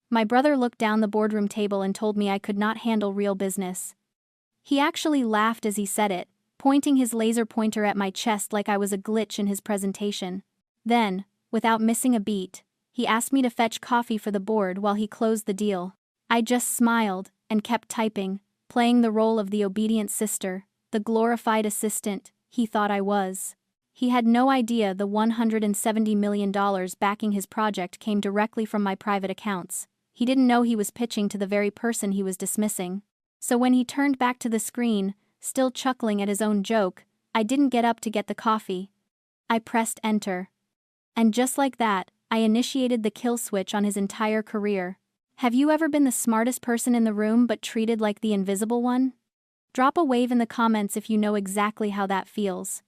My brother looked down the boardroom table and told me I could not handle real business. He actually laughed as he said it, pointing his laser pointer at my chest like I was a glitch in his presentation. Then, without missing a beat, he asked me to fetch coffee for the board while he closed the deal. I just smiled and kept typing, playing the role of the obedient sister, the glorified assistant he thought I was. He had no idea the $170 million backing his project came directly from my private accounts. He didn't know he was pitching to the very person he was dismissing. So when he turned back to the screen, still chuckling at his own joke, I didn't get up to get the coffee. I pressed enter. And just like that, I initiated the kill switch on his entire career. Have you ever been the smartest person in the room but treated like the invisible one? Drop a wave in the comments if you know exactly how that feels.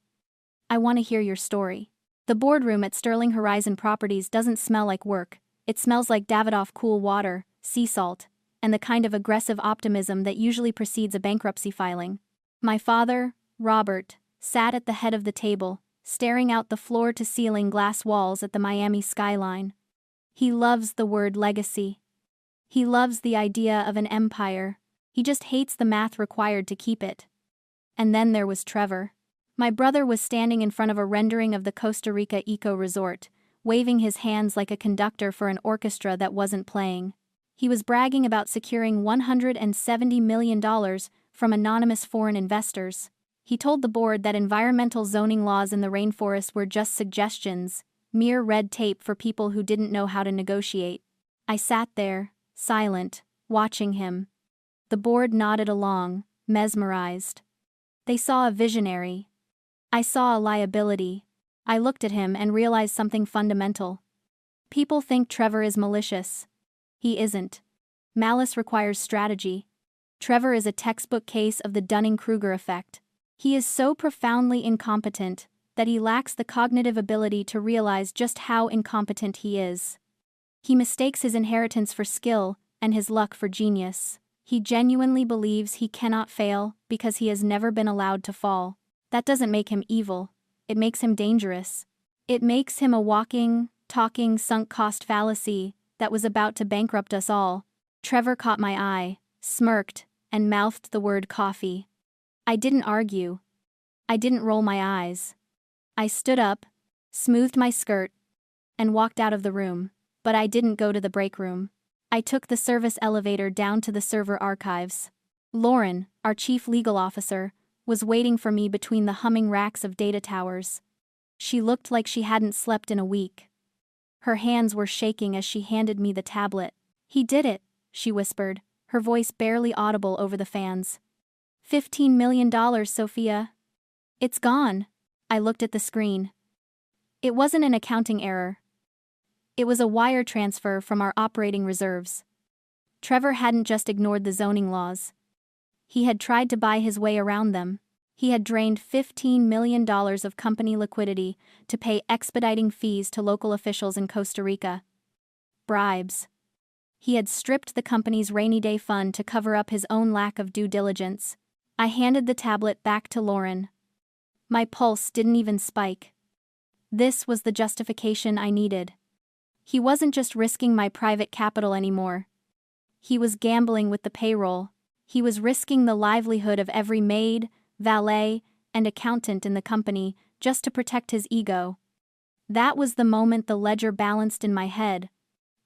I want to hear your story. The boardroom at Sterling Horizon Properties doesn't smell like work. It smells like Davidoff cool water, sea salt, and the kind of aggressive optimism that usually precedes a bankruptcy filing. My father, Robert, sat at the head of the table, staring out the floor-to-ceiling glass walls at the Miami skyline. He loves the word legacy. He loves the idea of an empire. He just hates the math required to keep it. And then there was Trevor. My brother was standing in front of a rendering of the Costa Rica Eco Resort, waving his hands like a conductor for an orchestra that wasn't playing. He was bragging about securing $170 million from anonymous foreign investors. He told the board that environmental zoning laws in the rainforest were just suggestions, mere red tape for people who didn't know how to negotiate. I sat there, silent, watching him. The board nodded along, mesmerized. They saw a visionary. I saw a liability. I looked at him and realized something fundamental. People think Trevor is malicious. He isn't. Malice requires strategy. Trevor is a textbook case of the Dunning-Kruger effect. He is so profoundly incompetent that he lacks the cognitive ability to realize just how incompetent he is. He mistakes his inheritance for skill and his luck for genius. He genuinely believes he cannot fail because he has never been allowed to fall. That doesn't make him evil. It makes him dangerous. It makes him a walking, talking sunk cost fallacy that was about to bankrupt us all. Trevor caught my eye, smirked, and mouthed the word coffee. I didn't argue. I didn't roll my eyes. I stood up, smoothed my skirt, and walked out of the room, but I didn't go to the break room. I took the service elevator down to the server archives. Lauren, our chief legal officer, was waiting for me between the humming racks of data towers. She looked like she hadn't slept in a week. Her hands were shaking as she handed me the tablet. "He did it," she whispered, her voice barely audible over the fans. $15 million, Sophia. It's gone. I looked at the screen. It wasn't an accounting error. It was a wire transfer from our operating reserves. Trevor hadn't just ignored the zoning laws. He had tried to buy his way around them. He had drained $15 million of company liquidity to pay expediting fees to local officials in Costa Rica. Bribes. He had stripped the company's rainy day fund to cover up his own lack of due diligence. I handed the tablet back to Lauren. My pulse didn't even spike. This was the justification I needed. He wasn't just risking my private capital anymore. He was gambling with the payroll. He was risking the livelihood of every maid, valet, and accountant in the company just to protect his ego. That was the moment the ledger balanced in my head.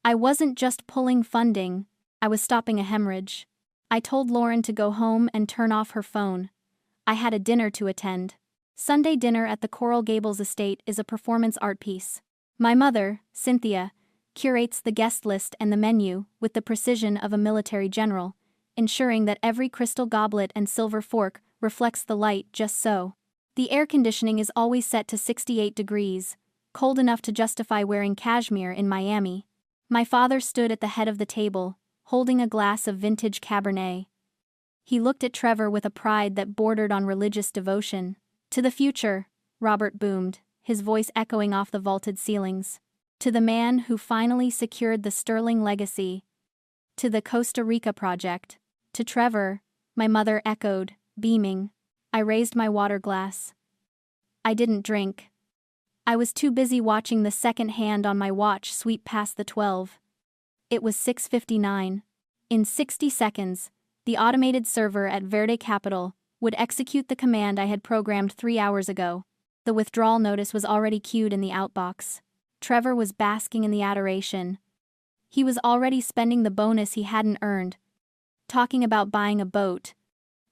I wasn't just pulling funding, I was stopping a hemorrhage. I told Lauren to go home and turn off her phone. I had a dinner to attend. Sunday dinner at the Coral Gables estate is a performance art piece. My mother, Cynthia, curates the guest list and the menu with the precision of a military general, ensuring that every crystal goblet and silver fork reflects the light just so. The air conditioning is always set to 68 degrees, cold enough to justify wearing cashmere in Miami. My father stood at the head of the table, holding a glass of vintage Cabernet. He looked at Trevor with a pride that bordered on religious devotion. "To the future," Robert boomed, his voice echoing off the vaulted ceilings. "To the man who finally secured the Sterling legacy. To the Costa Rica project. To Trevor," my mother echoed, beaming. I raised my water glass. I didn't drink. I was too busy watching the second hand on my watch sweep past the 12. It was 6:59. In 60 seconds, the automated server at Verde Capital would execute the command I had programmed 3 hours ago. The withdrawal notice was already queued in the outbox. Trevor was basking in the adoration. He was already spending the bonus he hadn't earned, talking about buying a boat,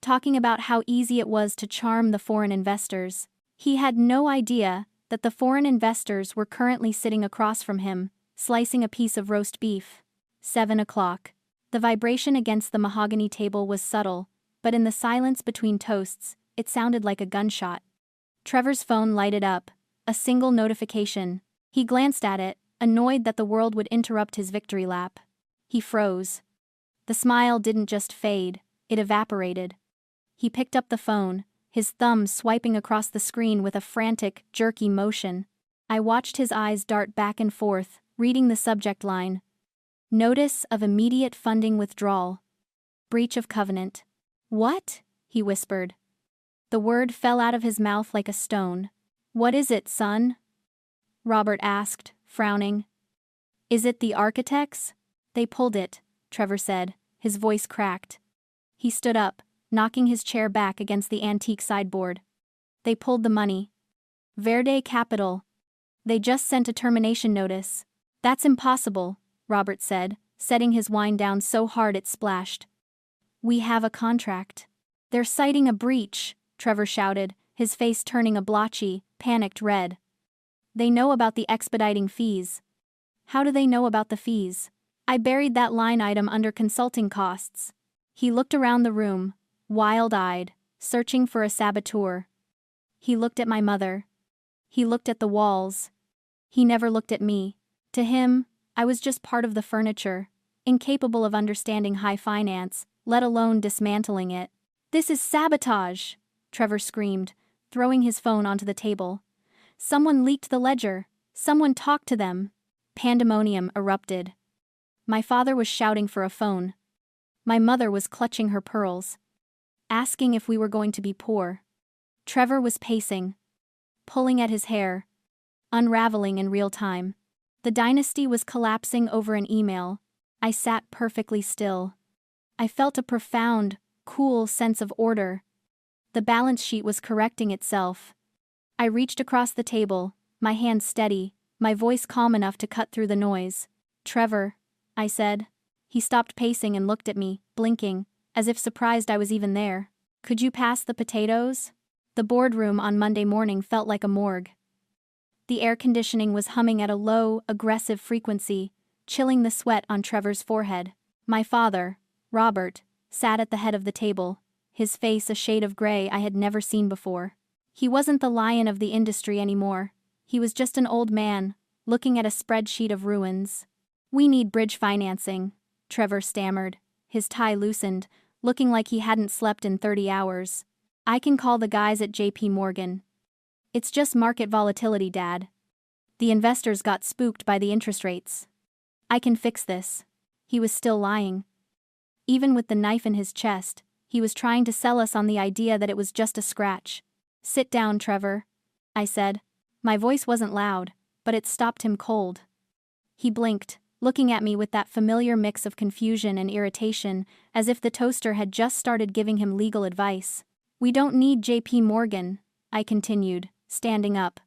talking about how easy it was to charm the foreign investors. He had no idea that the foreign investors were currently sitting across from him, slicing a piece of roast beef. 7 o'clock. The vibration against the mahogany table was subtle, but in the silence between toasts, it sounded like a gunshot. Trevor's phone lighted up, a single notification. He glanced at it, annoyed that the world would interrupt his victory lap. He froze. The smile didn't just fade, it evaporated. He picked up the phone, his thumb swiping across the screen with a frantic, jerky motion. I watched his eyes dart back and forth, reading the subject line. Notice of immediate funding withdrawal. Breach of covenant. What? He whispered. The word fell out of his mouth like a stone. What is it, son? Robert asked, frowning. Is it the architects? They pulled it, Trevor said, his voice cracked. He stood up, knocking his chair back against the antique sideboard. They pulled the money. Verde Capital. They just sent a termination notice. That's impossible, Robert said, setting his wine down so hard it splashed. We have a contract. They're citing a breach, Trevor shouted, his face turning a blotchy, panicked red. They know about the expediting fees. How do they know about the fees? I buried that line item under consulting costs. He looked around the room, wild-eyed, searching for a saboteur. He looked at my mother. He looked at the walls. He never looked at me. To him, I was just part of the furniture, incapable of understanding high finance, let alone dismantling it. This is sabotage, Trevor screamed, throwing his phone onto the table. Someone leaked the ledger. Someone talked to them. Pandemonium erupted. My father was shouting for a phone. My mother was clutching her pearls, asking if we were going to be poor. Trevor was pacing, pulling at his hair, unraveling in real time. The dynasty was collapsing over an email. I sat perfectly still. I felt a profound, cool sense of order. The balance sheet was correcting itself. I reached across the table, my hand steady, my voice calm enough to cut through the noise. Trevor, I said. He stopped pacing and looked at me, blinking, as if surprised I was even there. Could you pass the potatoes? The boardroom on Monday morning felt like a morgue. The air conditioning was humming at a low, aggressive frequency, chilling the sweat on Trevor's forehead. My father, Robert, sat at the head of the table, his face a shade of gray I had never seen before. He wasn't the lion of the industry anymore. He was just an old man, looking at a spreadsheet of ruins. We need bridge financing, Trevor stammered, his tie loosened, looking like he hadn't slept in 30 hours. I can call the guys at JP Morgan. It's just market volatility, Dad. The investors got spooked by the interest rates. I can fix this. He was still lying. Even with the knife in his chest, he was trying to sell us on the idea that it was just a scratch. Sit down, Trevor, I said. My voice wasn't loud, but it stopped him cold. He blinked, looking at me with that familiar mix of confusion and irritation, as if the toaster had just started giving him legal advice. We don't need JP Morgan, I continued, standing up.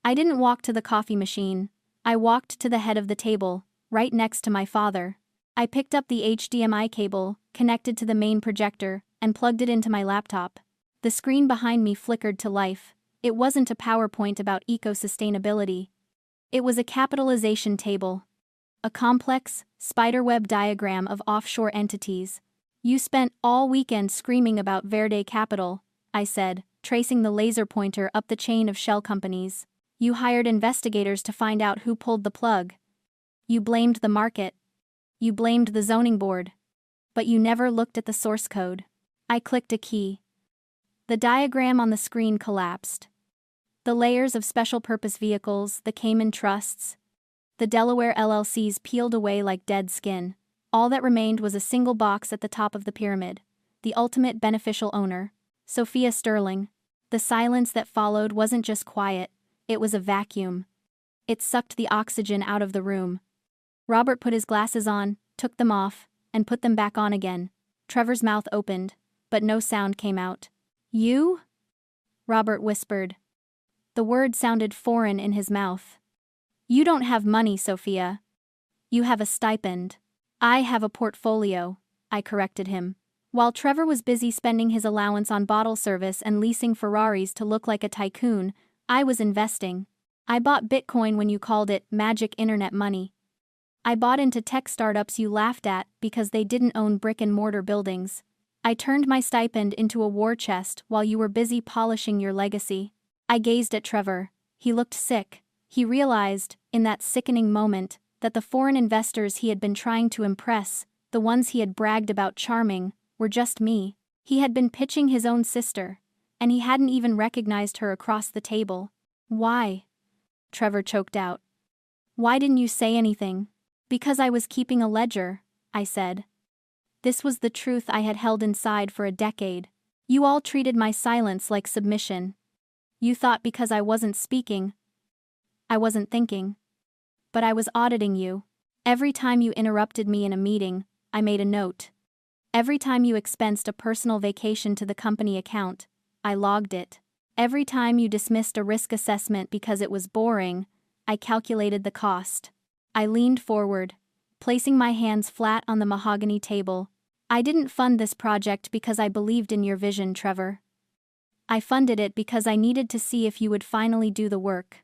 I didn't walk to the coffee machine. I walked to the head of the table, right next to my father. I picked up the HDMI cable, connected to the main projector, and plugged it into my laptop. The screen behind me flickered to life. It wasn't a PowerPoint about eco-sustainability. It was a capitalization table. A complex, spiderweb diagram of offshore entities. You spent all weekend screaming about Verde Capital, I said, tracing the laser pointer up the chain of shell companies. You hired investigators to find out who pulled the plug. You blamed the market. You blamed the zoning board. But you never looked at the source code. I clicked a key. The diagram on the screen collapsed. The layers of special-purpose vehicles, the Cayman trusts, the Delaware LLCs peeled away like dead skin. All that remained was a single box at the top of the pyramid. The ultimate beneficial owner. Sophia Sterling. The silence that followed wasn't just quiet, it was a vacuum. It sucked the oxygen out of the room. Robert put his glasses on, took them off, and put them back on again. Trevor's mouth opened, but no sound came out. You? Robert whispered. The word sounded foreign in his mouth. You don't have money, Sophia. You have a stipend. I have a portfolio, I corrected him. While Trevor was busy spending his allowance on bottle service and leasing Ferraris to look like a tycoon, I was investing. I bought Bitcoin when you called it magic internet money. I bought into tech startups you laughed at because they didn't own brick-and-mortar buildings. I turned my stipend into a war chest while you were busy polishing your legacy. I gazed at Trevor. He looked sick. He realized, in that sickening moment, that the foreign investors he had been trying to impress, the ones he had bragged about charming, were just me. He had been pitching his own sister, and he hadn't even recognized her across the table. Why? Trevor choked out. Why didn't you say anything? Because I was keeping a ledger, I said. This was the truth I had held inside for a decade. You all treated my silence like submission. You thought because I wasn't speaking, I wasn't thinking. But I was auditing you. Every time you interrupted me in a meeting, I made a note. Every time you expensed a personal vacation to the company account, I logged it. Every time you dismissed a risk assessment because it was boring, I calculated the cost. I leaned forward, placing my hands flat on the mahogany table. I didn't fund this project because I believed in your vision, Trevor. I funded it because I needed to see if you would finally do the work.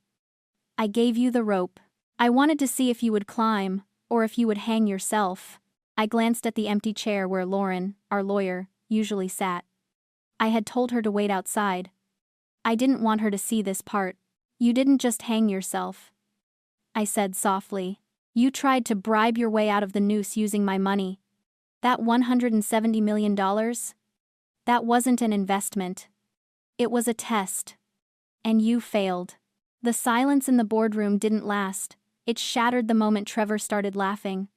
I gave you the rope. I wanted to see if you would climb, or if you would hang yourself. I glanced at the empty chair where Lauren, our lawyer, usually sat. I had told her to wait outside. I didn't want her to see this part. You didn't just hang yourself, I said softly. You tried to bribe your way out of the noose using my money. That $170 million? That wasn't an investment. It was a test. And you failed. The silence in the boardroom didn't last. It shattered the moment Trevor started laughing.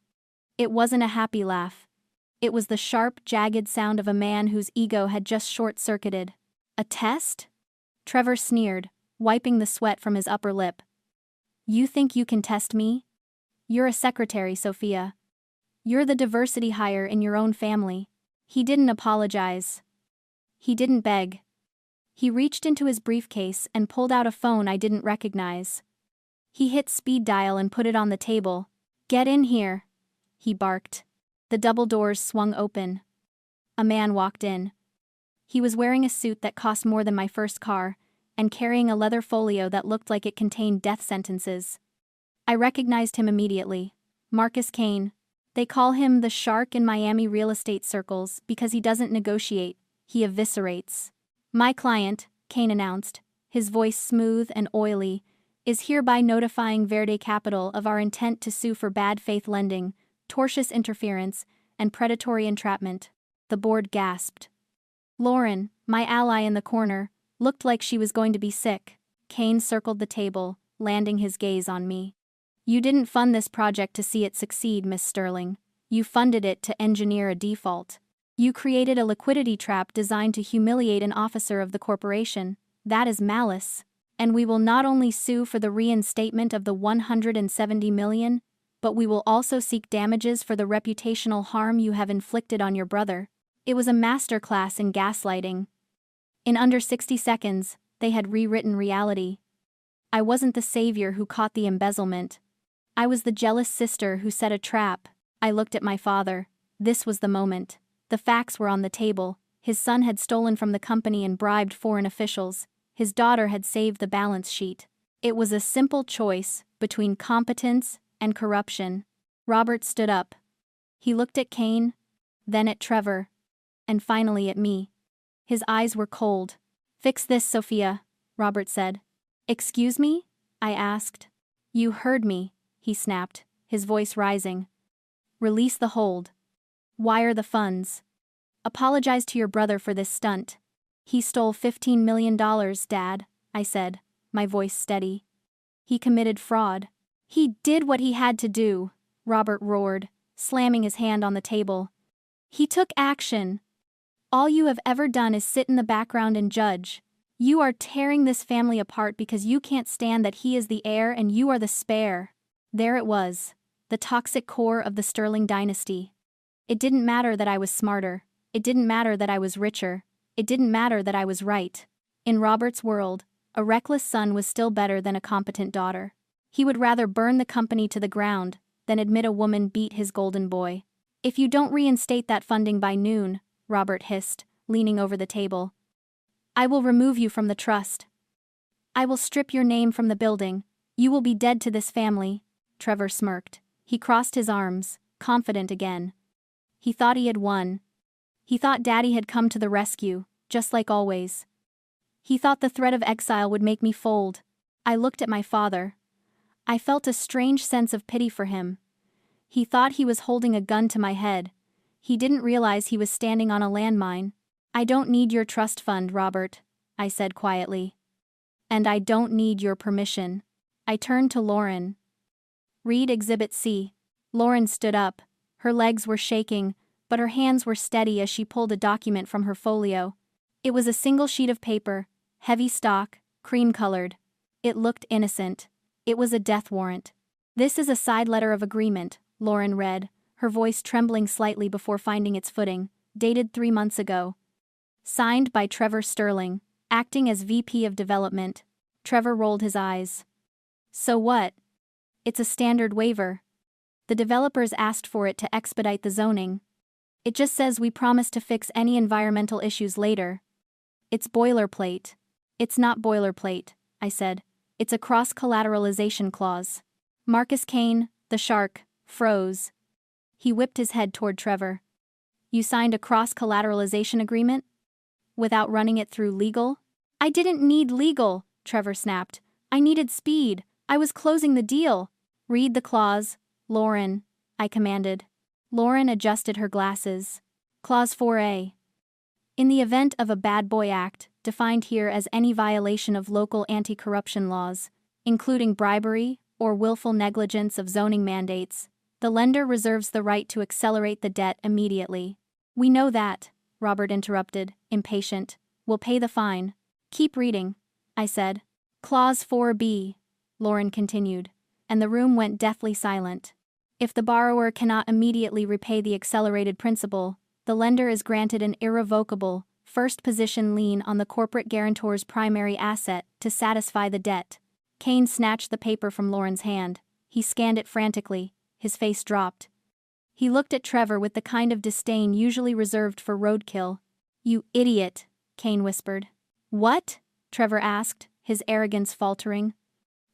It wasn't a happy laugh. It was the sharp, jagged sound of a man whose ego had just short-circuited. A test? Trevor sneered, wiping the sweat from his upper lip. You think you can test me? You're a secretary, Sophia. You're the diversity hire in your own family. He didn't apologize. He didn't beg. He reached into his briefcase and pulled out a phone I didn't recognize. He hit speed dial and put it on the table. Get in here, he barked. The double doors swung open. A man walked in. He was wearing a suit that cost more than my first car, and carrying a leather folio that looked like it contained death sentences. I recognized him immediately. Marcus Kane. They call him the shark in Miami real estate circles because he doesn't negotiate, he eviscerates. My client, Kane announced, his voice smooth and oily, is hereby notifying Verde Capital of our intent to sue for bad faith lending, tortious interference, and predatory entrapment. The board gasped. Lauren, my ally in the corner, looked like she was going to be sick. Kane circled the table, landing his gaze on me. You didn't fund this project to see it succeed, Miss Sterling. You funded it to engineer a default. You created a liquidity trap designed to humiliate an officer of the corporation. That is malice. And we will not only sue for the reinstatement of the $170 million, but we will also seek damages for the reputational harm you have inflicted on your brother. It was a masterclass in gaslighting. In under 60 seconds, they had rewritten reality. I wasn't the savior who caught the embezzlement. I was the jealous sister who set a trap. I looked at my father. This was the moment. The facts were on the table. His son had stolen from the company and bribed foreign officials. His daughter had saved the balance sheet. It was a simple choice between competence and corruption. Robert stood up. He looked at Kane, then at Trevor, and finally at me. His eyes were cold. Fix this, Sophia, Robert said. Excuse me? I asked. You heard me, he snapped, his voice rising. Release the hold. Wire the funds. Apologize to your brother for this stunt. He stole $15 million, Dad, I said, my voice steady. He committed fraud. He did what he had to do, Robert roared, slamming his hand on the table. He took action. All you have ever done is sit in the background and judge. You are tearing this family apart because you can't stand that he is the heir and you are the spare. There it was. the toxic core of the Sterling dynasty. It didn't matter that I was smarter. It didn't matter that I was richer. It didn't matter that I was right. In Robert's world, a reckless son was still better than a competent daughter. He would rather burn the company to the ground than admit a woman beat his golden boy. "If you don't reinstate that funding by noon," Robert hissed, leaning over the table, "I will remove you from the trust. I will strip your name from the building. You will be dead to this family." Trevor smirked. He crossed his arms, confident again. He thought he had won. He thought Daddy had come to the rescue, just like always. He thought the threat of exile would make me fold. I looked at my father. I felt a strange sense of pity for him. He thought he was holding a gun to my head. He didn't realize he was standing on a landmine. "I don't need your trust fund, Robert," I said quietly. "And I don't need your permission." I turned to Lauren. "Read Exhibit C." Lauren stood up. Her legs were shaking, but her hands were steady as she pulled a document from her folio. It was a single sheet of paper, heavy stock, cream-colored. It looked innocent. It was a death warrant. "This is a side letter of agreement," Lauren read, her voice trembling slightly before finding its footing, dated 3 months ago. Signed by Trevor Sterling, acting as VP of Development. Trevor rolled his eyes. "So what? It's a standard waiver. The developers asked for it to expedite the zoning. It just says we promise to fix any environmental issues later." "It's boilerplate." "It's not boilerplate," I said. "It's a cross-collateralization clause." Marcus Kane, the shark, froze. He whipped his head toward Trevor. "You signed a cross-collateralization agreement? Without running it through legal?" "I didn't need legal," Trevor snapped. "I needed speed. I was closing the deal." "Read the clause, Lauren," I commanded. Lauren adjusted her glasses. Clause 4A. "In the event of a Bad Boy Act, defined here as any violation of local anti-corruption laws, including bribery or willful negligence of zoning mandates, the lender reserves the right to accelerate the debt immediately." "We know that," Robert interrupted, impatient. "We'll pay the fine." "Keep reading," I said. "Clause 4B," Lauren continued, and the room went deathly silent. "If the borrower cannot immediately repay the accelerated principal, the lender is granted an irrevocable, first-position lien on the corporate guarantor's primary asset to satisfy the debt." Kane snatched the paper from Lauren's hand. He scanned it frantically. His face dropped. He looked at Trevor with the kind of disdain usually reserved for roadkill. "You idiot," Kane whispered. "What?" Trevor asked, his arrogance faltering.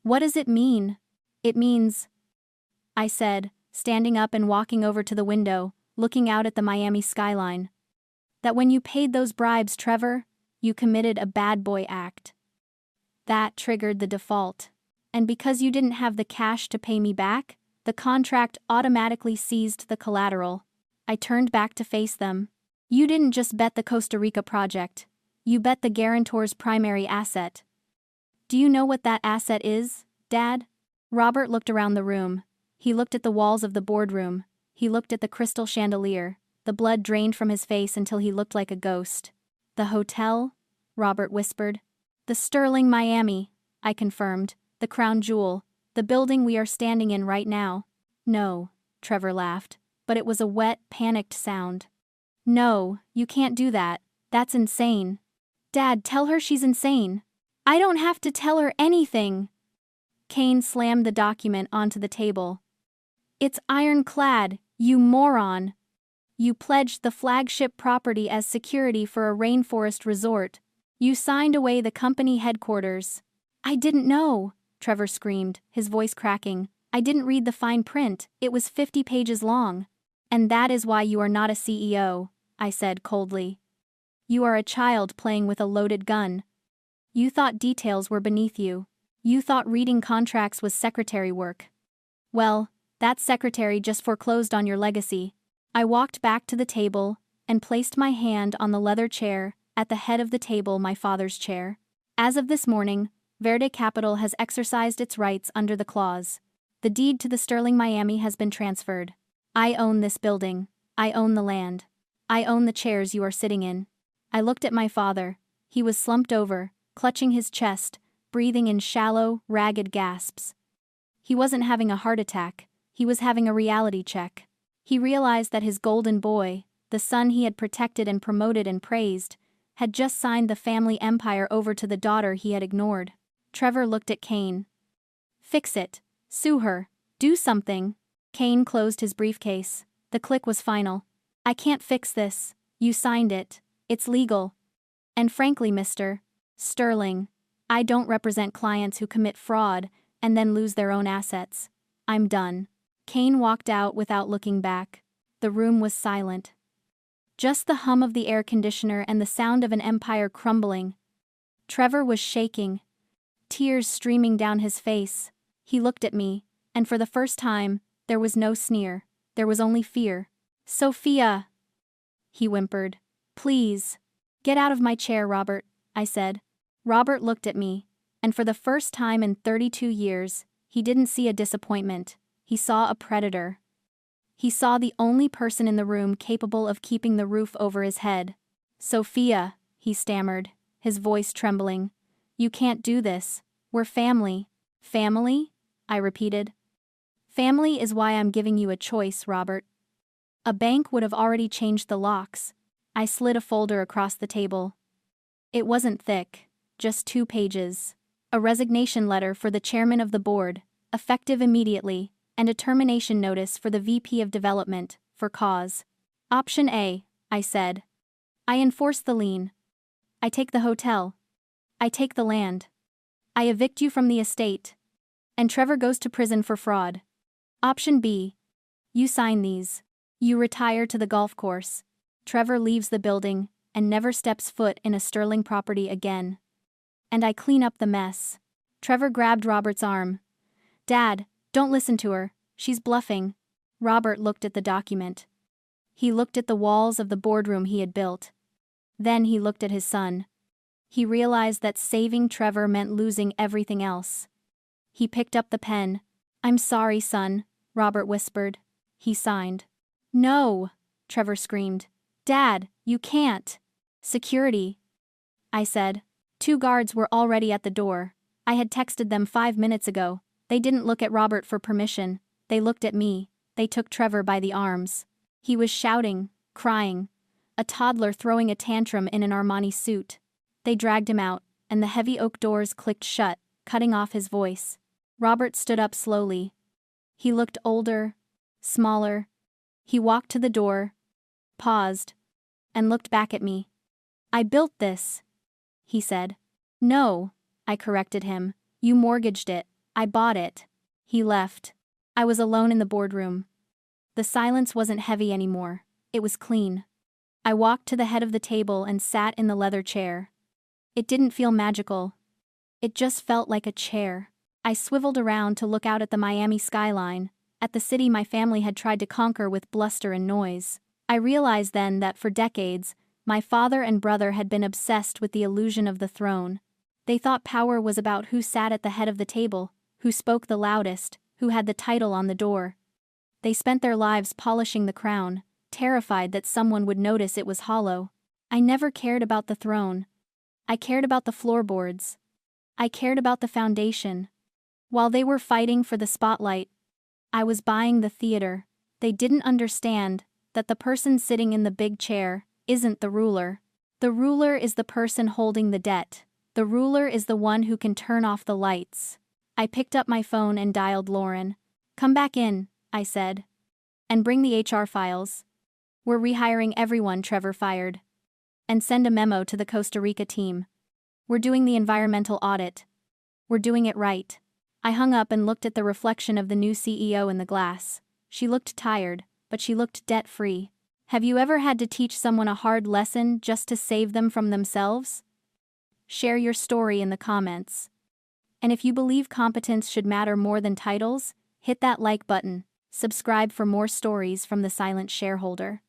"What does it mean?" "It means," I said, standing up and walking over to the window, looking out at the Miami skyline, "that when you paid those bribes, Trevor, you committed a bad boy act. That triggered the default. And because you didn't have the cash to pay me back, the contract automatically seized the collateral." I turned back to face them. "You didn't just bet the Costa Rica project. You bet the guarantor's primary asset. Do you know what that asset is, Dad?" Robert looked around the room. He looked at the walls of the boardroom. He looked at the crystal chandelier. The blood drained from his face until he looked like a ghost. "The hotel?" Robert whispered. "The Sterling Miami," I confirmed. "The crown jewel. The building we are standing in right now." "No," Trevor laughed, but it was a wet, panicked sound. "No, you can't do that. That's insane." "Dad, tell her she's insane." "I don't have to tell her anything." Kane slammed the document onto the table. "It's ironclad, you moron. You pledged the flagship property as security for a rainforest resort. You signed away the company headquarters." "I didn't know," Trevor screamed, his voice cracking. "I didn't read the fine print. It was 50 pages long." "And that is why you are not a CEO," I said coldly. "You are a child playing with a loaded gun. You thought details were beneath you. You thought reading contracts was secretary work. Well, that secretary just foreclosed on your legacy." I walked back to the table and placed my hand on the leather chair at the head of the table, my father's chair. "As of this morning, Verde Capital has exercised its rights under the clause. The deed to the Sterling Miami has been transferred. I own this building. I own the land. I own the chairs you are sitting in." I looked at my father. He was slumped over, clutching his chest, breathing in shallow, ragged gasps. He wasn't having a heart attack. He was having a reality check. He realized that his golden boy, the son he had protected and promoted and praised, had just signed the family empire over to the daughter he had ignored. Trevor looked at Kane. Fix it. Sue her. Do something. Kane closed his briefcase. The click was final. I can't fix this. You signed it. It's legal. And frankly, Mr. Sterling, I don't represent clients who commit fraud and then lose their own assets. I'm done. Kane walked out without looking back. The room was silent. Just the hum of the air conditioner and the sound of an empire crumbling. Trevor was shaking, tears streaming down his face. He looked at me, and for the first time, there was no sneer. There was only fear. Sophia, he whimpered. Please. Get out of my chair, Robert, I said. Robert looked at me, and for the first time in 32 years, he didn't see a disappointment. He saw a predator. He saw the only person in the room capable of keeping the roof over his head. Sophia, he stammered, his voice trembling. You can't do this. We're family. Family? I repeated. Family is why I'm giving you a choice, Robert. A bank would have already changed the locks. I slid a folder across the table. It wasn't thick, just 2 pages. A resignation letter for the chairman of the board, effective immediately, and a termination notice for the VP of Development, for cause. Option A, I said. I enforce the lien. I take the hotel. I take the land. I evict you from the estate. And Trevor goes to prison for fraud. Option B. You sign these. You retire to the golf course. Trevor leaves the building and never steps foot in a Sterling property again. And I clean up the mess. Trevor grabbed Robert's arm. Dad, don't listen to her. She's bluffing. Robert looked at the document. He looked at the walls of the boardroom he had built. Then he looked at his son. He realized that saving Trevor meant losing everything else. He picked up the pen. I'm sorry, son, Robert whispered. He signed. No, Trevor screamed. Dad, you can't. Security, I said. 2 guards were already at the door. I had texted them 5 minutes ago. They didn't look at Robert for permission. They looked at me. They took Trevor by the arms. He was shouting, crying. A toddler throwing a tantrum in an Armani suit. They dragged him out, and the heavy oak doors clicked shut, cutting off his voice. Robert stood up slowly. He looked older, smaller. He walked to the door, paused, and looked back at me. I built this, he said. No, I corrected him. You mortgaged it. I bought it. He left. I was alone in the boardroom. The silence wasn't heavy anymore. It was clean. I walked to the head of the table and sat in the leather chair. It didn't feel magical. It just felt like a chair. I swiveled around to look out at the Miami skyline, at the city my family had tried to conquer with bluster and noise. I realized then that for decades, my father and brother had been obsessed with the illusion of the throne. They thought power was about who sat at the head of the table, who spoke the loudest, who had the title on the door. They spent their lives polishing the crown, terrified that someone would notice it was hollow. I never cared about the throne. I cared about the floorboards. I cared about the foundation. While they were fighting for the spotlight, I was buying the theater. They didn't understand that the person sitting in the big chair isn't the ruler. The ruler is the person holding the debt. The ruler is the one who can turn off the lights. I picked up my phone and dialed Lauren. Come back in, I said. And bring the HR files. We're rehiring everyone Trevor fired. And send a memo to the Costa Rica team. We're doing the environmental audit. We're doing it right. I hung up and looked at the reflection of the new CEO in the glass. She looked tired, but she looked debt-free. Have you ever had to teach someone a hard lesson just to save them from themselves? Share your story in the comments. And if you believe competence should matter more than titles, hit that like button. Subscribe for more stories from the silent shareholder.